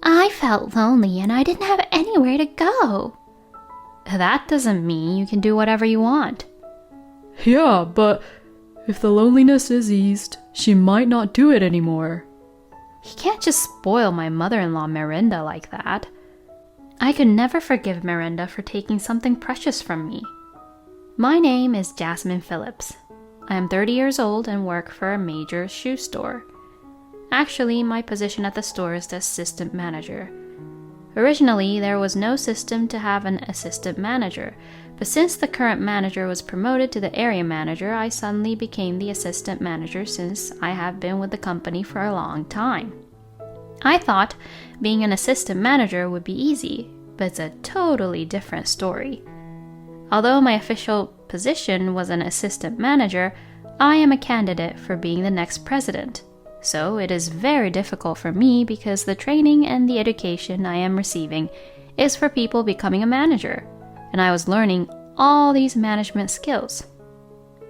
I felt lonely and I didn't have anywhere to go. That doesn't mean you can do whatever you want. Yeah, but if the loneliness is eased, she might not do it anymore. You can't just spoil my mother-in-law Miranda like that. I could never forgive Miranda for taking something precious from me. My name is Jasmine Phillips. I am 30 years old and work for a major shoe store. Actually, my position at the store is the assistant manager. Originally, there was no system to have an assistant manager, but since the current manager was promoted to the area manager, I suddenly became the assistant manager since I have been with the company for a long time. I thought being an assistant manager would be easy, but it's a totally different story. Although my official position was an assistant manager, I am a candidate for being the next president. So it is very difficult for me because the training and the education I am receiving is for people becoming a manager, and I was learning all these management skills.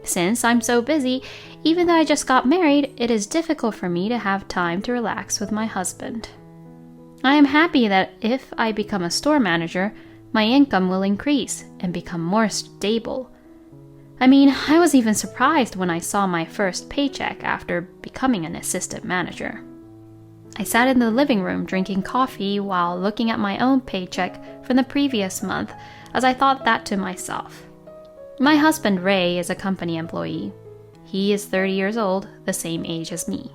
Since I'm so busy, even though I just got married, it is difficult for me to have time to relax with my husband. I am happy that if I become a store manager, my income will increase and become more stable. I mean, I was even surprised when I saw my first paycheck after becoming an assistant manager. I sat in the living room drinking coffee while looking at my own paycheck from the previous month as I thought that to myself. My husband Ray is a company employee. He is 30 years old, the same age as me.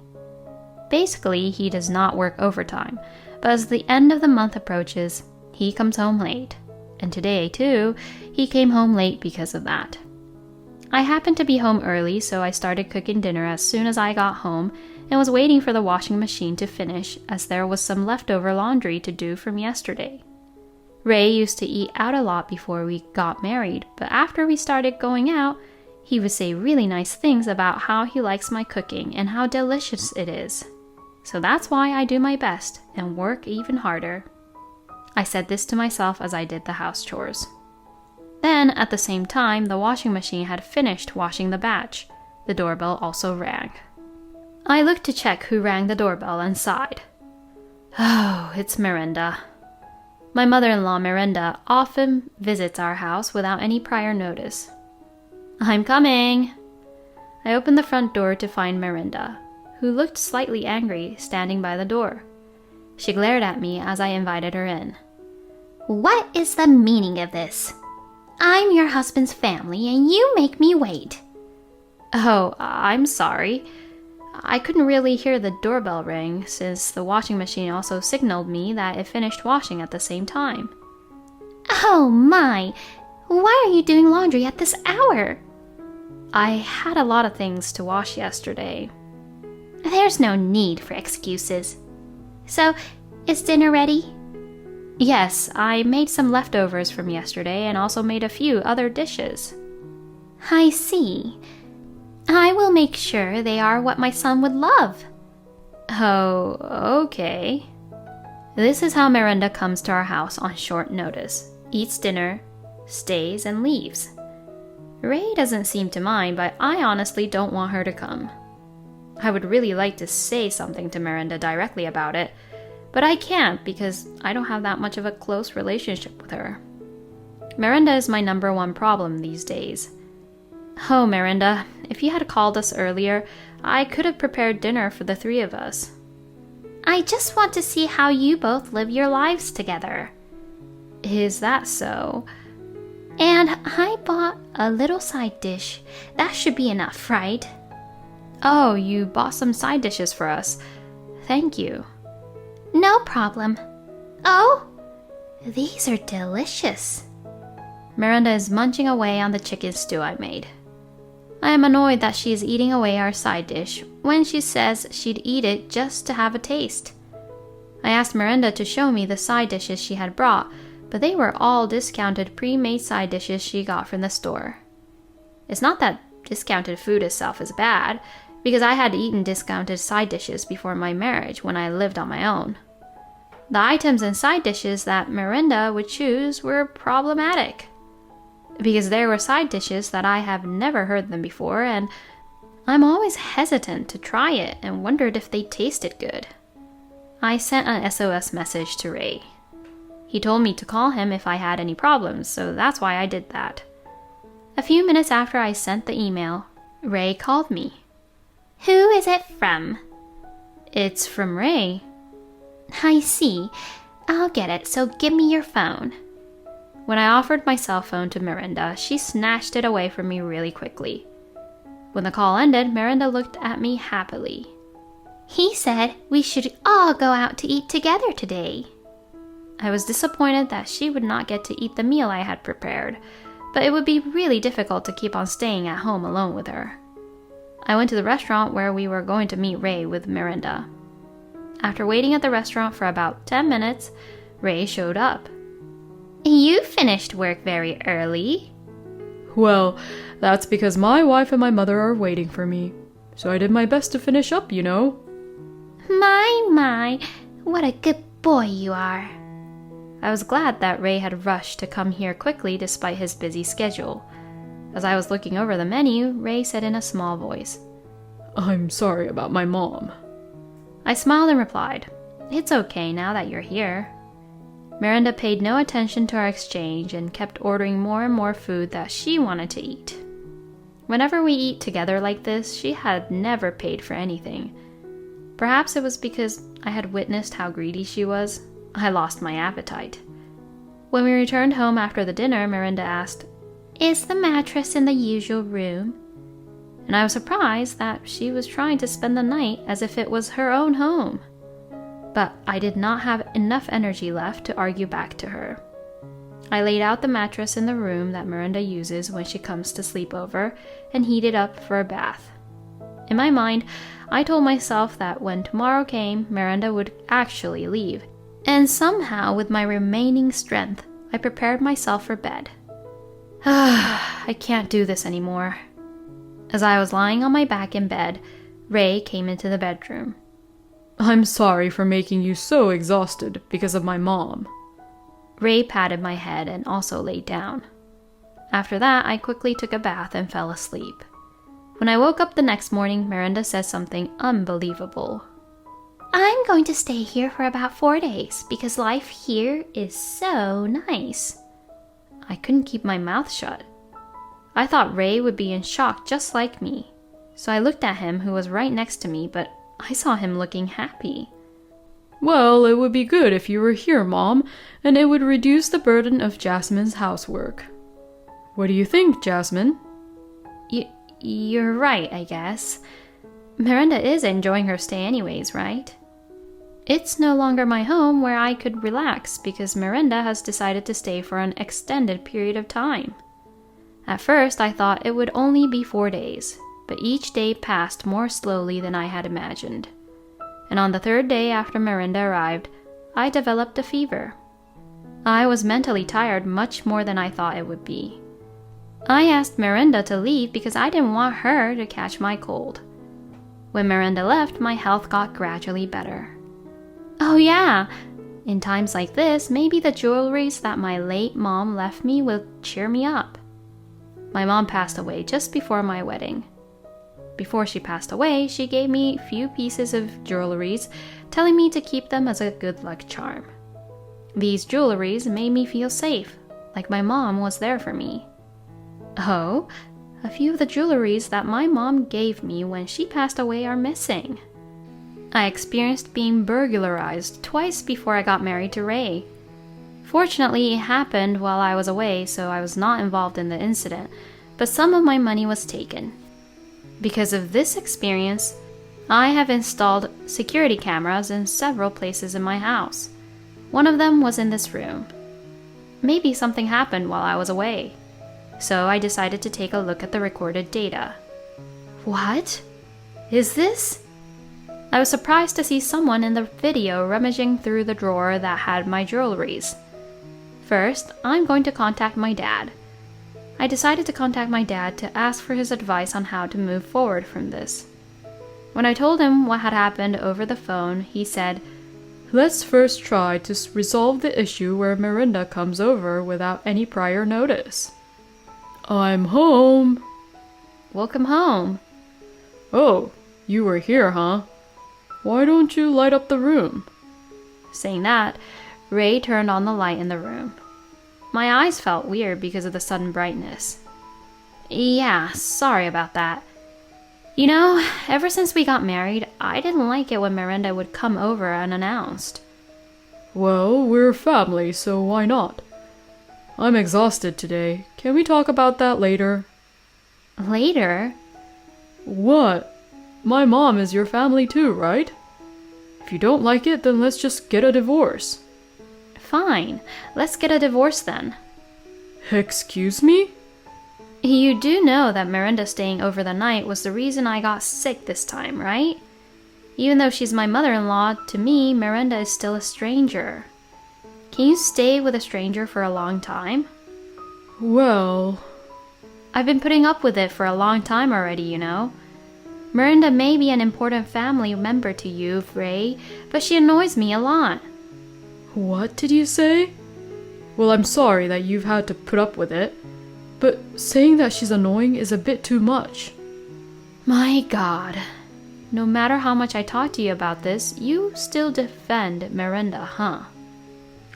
Basically, he does not work overtime, but as the end of the month approaches, he comes home late. And today, too, he came home late because of that. I happened to be home early, so I started cooking dinner as soon as I got home and was waiting for the washing machine to finish as there was some leftover laundry to do from yesterday. Ray used to eat out a lot before we got married, but after we started going out, he would say really nice things about how he likes my cooking and how delicious it is. So that's why I do my best and work even harder. I said this to myself as I did the house chores. Then, at the same time, the washing machine had finished washing the batch. The doorbell also rang. I looked to check who rang the doorbell and sighed. Oh, it's Miranda. My mother-in-law Miranda often visits our house without any prior notice. I'm coming. I opened the front door to find Miranda, who looked slightly angry, standing by the door. She glared at me as I invited her in. What is the meaning of this? I'm your husband's family and you make me wait. Oh, I'm sorry. I couldn't really hear the doorbell ring since the washing machine also signaled me that it finished washing at the same time. Oh my! Why are you doing laundry at this hour? I had a lot of things to wash yesterday. There's no need for excuses. So, is dinner ready? Yes, I made some leftovers from yesterday and also made a few other dishes. I see. I will make sure they are what my son would love. Oh, okay. This is how Miranda comes to our house on short notice, eats dinner, stays, and leaves. Ray doesn't seem to mind, but I honestly don't want her to come. I would really like to say something to Miranda directly about it, but I can't because I don't have that much of a close relationship with her. Miranda is my number one problem these days. Oh, Miranda, if you had called us earlier, I could have prepared dinner for the three of us. I just want to see how you both live your lives together. Is that so? And I bought a little side dish. That should be enough, right? Oh, you bought some side dishes for us. Thank you. No problem. Oh, these are delicious. Miranda is munching away on the chicken stew I made. I am annoyed that she is eating away our side dish when she says she'd eat it just to have a taste. I asked Miranda to show me the side dishes she had brought, but they were all discounted pre-made side dishes she got from the store. It's not that discounted food itself is bad, because I had eaten discounted side dishes before my marriage when I lived on my own. The items and side dishes that Miranda would choose were problematic, because there were side dishes that I have never heard them before, and I'm always hesitant to try it and wondered if they tasted good. I sent an SOS message to Ray. He told me to call him if I had any problems, so that's why I did that. A few minutes after I sent the email, Ray called me. Who is it from? It's from Ray. I see. I'll get it, so give me your phone. When I offered my cell phone to Miranda, she snatched it away from me really quickly. When the call ended, Miranda looked at me happily. He said we should all go out to eat together today. I was disappointed that she would not get to eat the meal I had prepared, but it would be really difficult to keep on staying at home alone with her. I went to the restaurant where we were going to meet Ray with Miranda. After waiting at the restaurant for about 10 minutes, Ray showed up. You finished work very early. Well, that's because my wife and my mother are waiting for me. So I did my best to finish up, you know. My, what a good boy you are. I was glad that Ray had rushed to come here quickly despite his busy schedule. As I was looking over the menu, Ray said in a small voice, I'm sorry about my mom. I smiled and replied, It's okay now that you're here. Miranda paid no attention to our exchange and kept ordering more and more food that she wanted to eat. Whenever we eat together like this, she had never paid for anything. Perhaps it was because I had witnessed how greedy she was. I lost my appetite. When we returned home after the dinner, Miranda asked, Is the mattress in the usual room? And I was surprised that she was trying to spend the night as if it was her own home. But I did not have enough energy left to argue back to her. I laid out the mattress in the room that Miranda uses when she comes to sleep over and heated up for a bath. In my mind, I told myself that when tomorrow came, Miranda would actually leave. And somehow, with my remaining strength, I prepared myself for bed. I can't do this anymore. As I was lying on my back in bed, Ray came into the bedroom. I'm sorry for making you so exhausted because of my mom. Ray patted my head and also laid down. After that, I quickly took a bath and fell asleep. When I woke up the next morning, Miranda said something unbelievable. I'm going to stay here for about 4 days because life here is so nice. I couldn't keep my mouth shut. I thought Ray would be in shock just like me. So I looked at him, who was right next to me, but I saw him looking happy. Well, it would be good if you were here, Mom, and it would reduce the burden of Jasmine's housework. What do you think, Jasmine? You're right, I guess. Miranda is enjoying her stay anyways, right? It's no longer my home where I could relax because Miranda has decided to stay for an extended period of time. At first, I thought it would only be 4 days, but each day passed more slowly than I had imagined. And on the 3rd day after Miranda arrived, I developed a fever. I was mentally tired much more than I thought it would be. I asked Miranda to leave because I didn't want her to catch my cold. When Miranda left, my health got gradually better. Oh yeah, in times like this, maybe the jewelries that my late mom left me will cheer me up. My mom passed away just before my wedding. Before she passed away, she gave me a few pieces of jewelries, telling me to keep them as a good luck charm. These jewelries made me feel safe, like my mom was there for me. Oh, a few of the jewelries that my mom gave me when she passed away are missing. I experienced being burglarized twice before I got married to Ray. Fortunately, it happened while I was away, so I was not involved in the incident, but some of my money was taken. Because of this experience, I have installed security cameras in several places in my house. One of them was in this room. Maybe something happened while I was away. So I decided to take a look at the recorded data. What? Is this? I was surprised to see someone in the video rummaging through the drawer that had my jewelries. First, I'm going to contact my dad. I decided to contact my dad to ask for his advice on how to move forward from this. When I told him what had happened over the phone, he said, Let's first try to resolve the issue where Miranda comes over without any prior notice. I'm home. Welcome home. Oh, you were here, huh? Why don't you light up the room? Saying that, Ray turned on the light in the room. My eyes felt weird because of the sudden brightness. Yeah, sorry about that. You know, ever since we got married, I didn't like it when Miranda would come over unannounced. Well, we're family, so why not? I'm exhausted today. Can we talk about that later? Later? What? My mom is your family too, right? If you don't like it, then let's just get a divorce. Fine, let's get a divorce then. Excuse me? You do know that Miranda staying over the night was the reason I got sick this time, right? Even though she's my mother-in-law, to me, Miranda is still a stranger. Can you stay with a stranger for a long time? Well... I've been putting up with it for a long time already, you know. Miranda may be an important family member to you, Ray, but she annoys me a lot. What did you say? Well, I'm sorry that you've had to put up with it, but saying that she's annoying is a bit too much. My God. No matter how much I talk to you about this, you still defend Miranda, huh?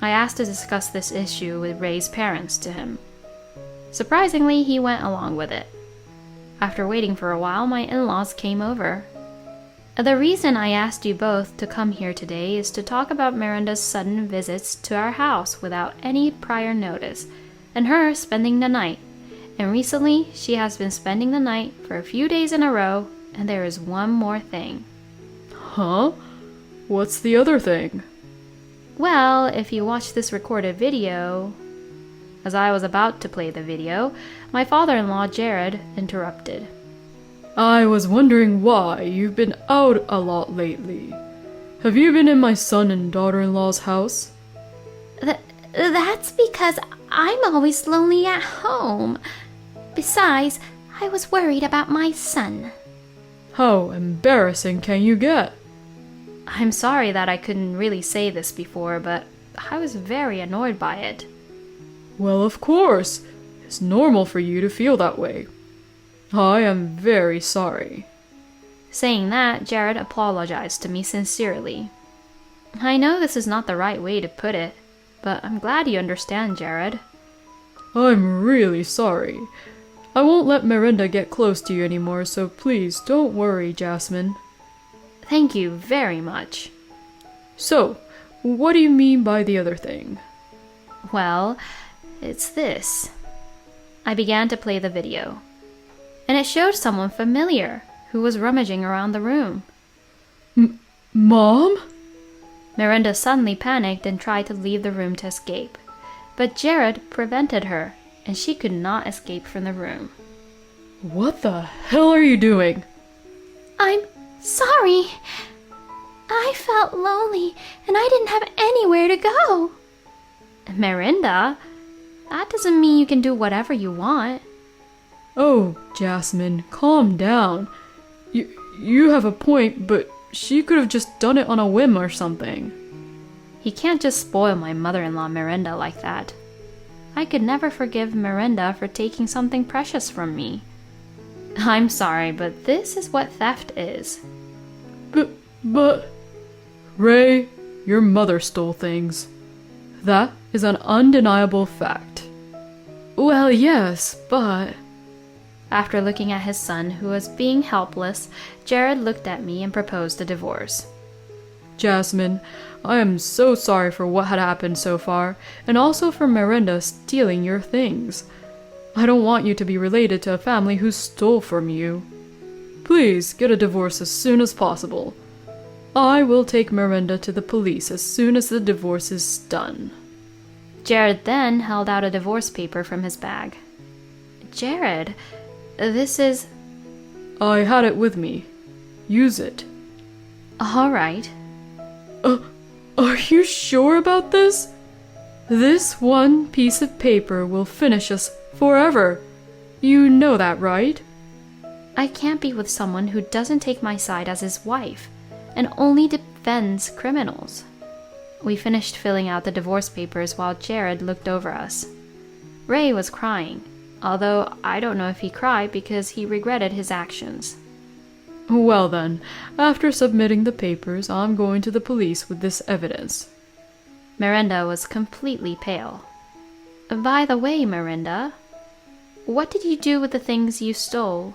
I asked to discuss this issue with Ray's parents to him. Surprisingly, he went along with it. After waiting for a while, my in-laws came over. The reason I asked you both to come here today is to talk about Miranda's sudden visits to our house without any prior notice, and her spending the night. And recently, she has been spending the night for a few days in a row, and there is one more thing. Huh? What's the other thing? Well, if you watch this recorded video... As I was about to play the video, my father-in-law, Jared, interrupted. I was wondering why you've been out a lot lately. Have you been in my son and daughter-in-law's house? That's because I'm always lonely at home. Besides, I was worried about my son. How embarrassing can you get? I'm sorry that I couldn't really say this before, but I was very annoyed by it. Well, of course. It's normal for you to feel that way. I am very sorry. Saying that, Jared apologized to me sincerely. I know this is not the right way to put it, but I'm glad you understand, Jared. I'm really sorry. I won't let Miranda get close to you anymore, so please don't worry, Jasmine. Thank you very much. So, what do you mean by the other thing? Well, it's this. I began to play the video, and it showed someone familiar who was rummaging around the room. Mom? Miranda suddenly panicked and tried to leave the room to escape, but Jared prevented her, and she could not escape from the room. What the hell are you doing? I'm sorry. I felt lonely and I didn't have anywhere to go. Miranda? That doesn't mean you can do whatever you want. Oh, Jasmine, calm down. You have a point, but she could have just done it on a whim or something. He can't just spoil my mother-in-law Miranda like that. I could never forgive Miranda for taking something precious from me. I'm sorry, but this is what theft is. But... Ray, your mother stole things. That is an undeniable fact. Well, yes, but... After looking at his son, who was being helpless, Jared looked at me and proposed a divorce. Jasmine, I am so sorry for what had happened so far, and also for Miranda stealing your things. I don't want you to be related to a family who stole from you. Please get a divorce as soon as possible. I will take Miranda to the police as soon as the divorce is done. Jared then held out a divorce paper from his bag. Jared, this is... I had it with me. Use it. All right. Are you sure about this? This one piece of paper will finish us forever. You know that, right? I can't be with someone who doesn't take my side as his wife and only defends criminals. We finished filling out the divorce papers while Jared looked over us. Ray was crying, although I don't know if he cried because he regretted his actions. Well then, after submitting the papers, I'm going to the police with this evidence. Miranda was completely pale. By the way, Miranda, what did you do with the things you stole?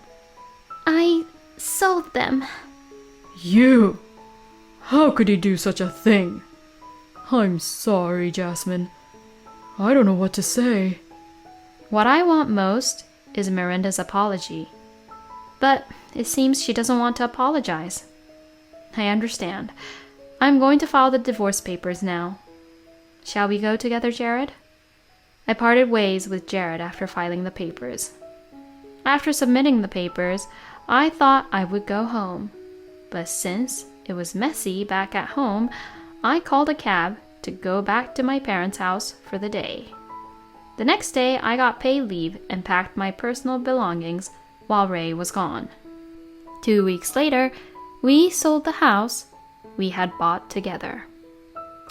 I sold them. You! How could you do such a thing? I'm sorry, Jasmine. I don't know what to say. What I want most is Miranda's apology. But it seems she doesn't want to apologize. I understand. I'm going to file the divorce papers now. Shall we go together, Jared? I parted ways with Jared after filing the papers. After submitting the papers, I thought I would go home. But since it was messy back at home, I called a cab to go back to my parents' house for the day. The next day, I got paid leave and packed my personal belongings while Ray was gone. 2 weeks later, we sold the house we had bought together.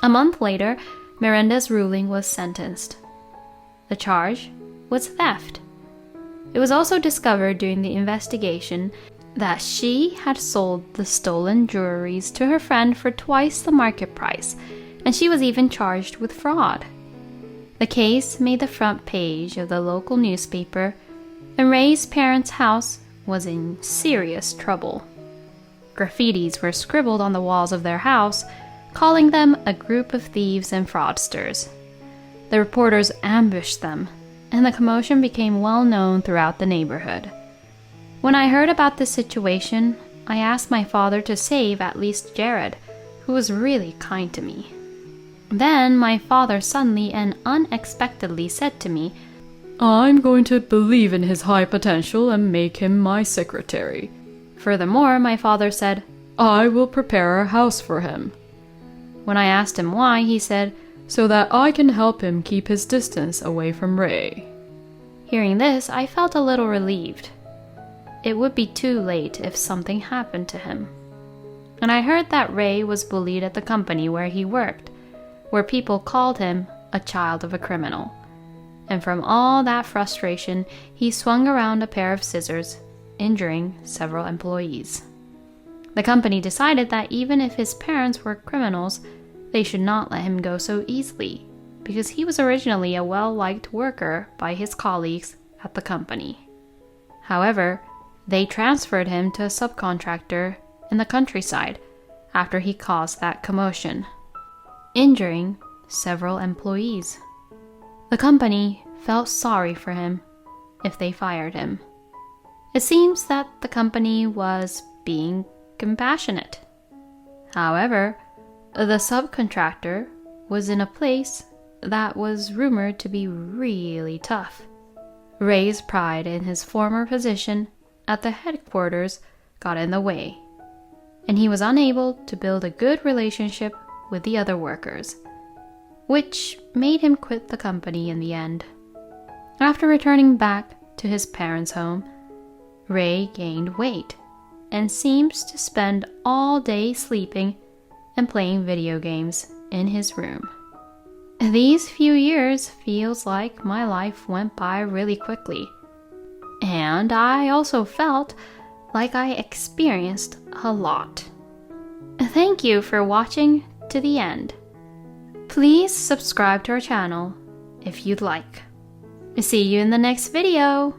A month later, Miranda's ruling was sentenced. The charge was theft. It was also discovered during the investigation that she had sold the stolen jewelries to her friend for twice the market price, and she was even charged with fraud. The case made the front page of the local newspaper, and Ray's parents' house was in serious trouble. Graffitis were scribbled on the walls of their house, calling them a group of thieves and fraudsters. The reporters ambushed them, and the commotion became well known throughout the neighborhood. When I heard about this situation, I asked my father to save at least Jared, who was really kind to me. Then my father suddenly and unexpectedly said to me, I'm going to believe in his high potential and make him my secretary. Furthermore, my father said, I will prepare a house for him. When I asked him why, he said, so that I can help him keep his distance away from Ray. Hearing this, I felt a little relieved. It would be too late if something happened to him. And I heard that Ray was bullied at the company where he worked, where people called him a child of a criminal. And from all that frustration, he swung around a pair of scissors, injuring several employees. The company decided that even if his parents were criminals, they should not let him go so easily, because he was originally a well-liked worker by his colleagues at the company. However, they transferred him to a subcontractor in the countryside after he caused that commotion, injuring several employees. The company felt sorry for him if they fired him. It seems that the company was being compassionate. However, the subcontractor was in a place that was rumored to be really tough. Ray's pride in his former position at the headquarters got in the way, and he was unable to build a good relationship with the other workers, which made him quit the company in the end. After returning back to his parents' home, Ray gained weight and seems to spend all day sleeping and playing video games in his room. These few years feels like my life went by really quickly, and I also felt like I experienced a lot. Thank you for watching to the end. Please subscribe to our channel if you'd like. See you in the next video.